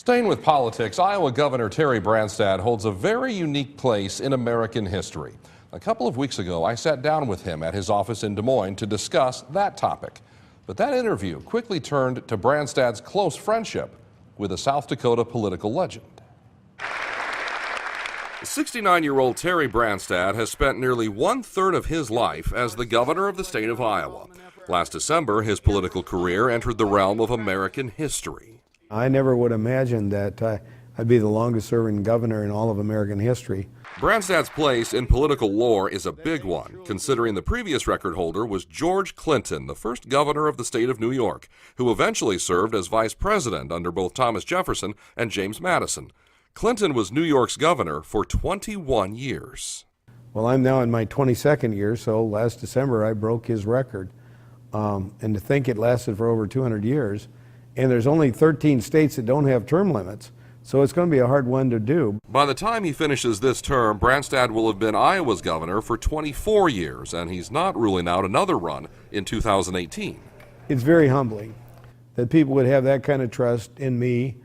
Staying with politics, Iowa Governor Terry Branstad holds a very unique place in American history. A couple of weeks ago, I sat down with him at his office in Des Moines to discuss that topic. But that interview quickly turned to Branstad's close friendship with a South Dakota political legend. 69-year-old Terry Branstad has spent nearly one-third of his life as the governor of the state of Iowa. Last December, his political career entered the realm of American history. I never would imagine that I'd be the longest-serving governor in all of American history. Branstad's place in political lore is a big one, considering the previous record holder was George Clinton, the first governor of the state of New York, who eventually served as vice president under both Thomas Jefferson and James Madison. Clinton was New York's governor for 21 years. Well, I'm now in my 22nd year, so last December I broke his record. And to think it lasted for over 200 years. And there's only 13 states that don't have term limits, so it's going to be a hard one to do. By the time he finishes this term, Branstad will have been Iowa's governor for 24 years, and he's not ruling out another run in 2018. It's very humbling that people would have that kind of trust in me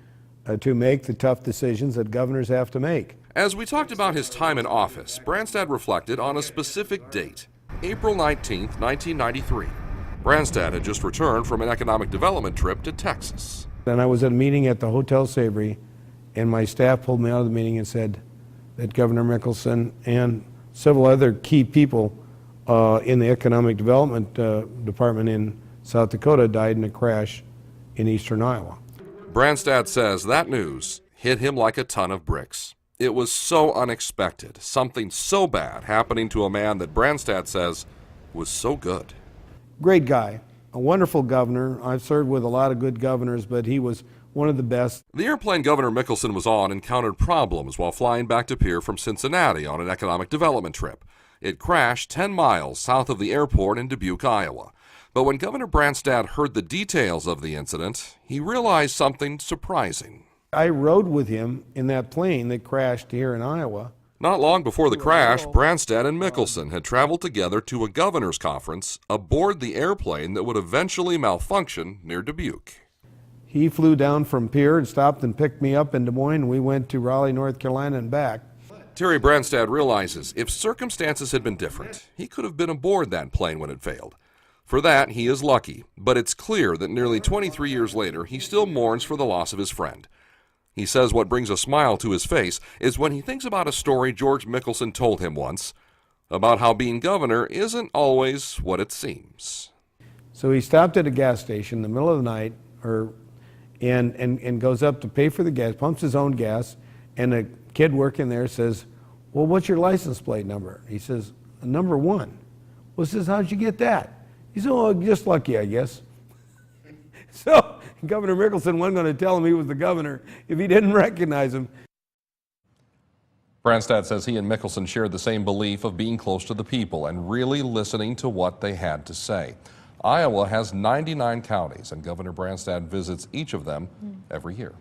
to make the tough decisions that governors have to make. As we talked about his time in office, Branstad reflected on a specific date, April 19, 1993. Branstad had just returned from an economic development trip to Texas. And I was at a meeting at the Hotel Savory, and my staff pulled me out of the meeting and said that Governor Mickelson and several other key people in the economic development department in South Dakota died in a crash in eastern Iowa. Branstad says that news hit him like a ton of bricks. It was so unexpected, something so bad happening to a man that Branstad says was so good. Great guy, a wonderful governor. I've served with a lot of good governors, but he was one of the best. The airplane Governor Mickelson was on encountered problems while flying back to pier from Cincinnati on an economic development trip. It crashed 10 miles south of the airport in Dubuque, Iowa. But when Governor Branstad heard the details of the incident, he realized something surprising. I rode with him in that plane that crashed here in Iowa. Not long before the crash, Branstad and Mickelson had traveled together to a governor's conference aboard the airplane that would eventually malfunction near Dubuque. He flew down from pier and stopped and picked me up in Des Moines, and we went to Raleigh, North Carolina and back. Terry Branstad realizes if circumstances had been different, he could have been aboard that plane when it failed. For that, he is lucky, but it's clear that nearly 23 years later, he still mourns for the loss of his friend. He says what brings a smile to his face is when he thinks about a story George Mickelson told him once about how being governor isn't always what it seems. So he stopped at a gas station in the middle of the night and goes up to pay for the gas, pumps his own gas, and a kid working there says, "Well, what's your license plate number?" He says, "Number 1. Well, says, "How'd you get that?" He said, "Oh, just lucky, I guess." So Governor Mickelson wasn't going to tell him he was the governor if he didn't recognize him. Branstad says he and Mickelson shared the same belief of being close to the people and really listening to what they had to say. Iowa has 99 counties, and Governor Branstad visits each of them every year.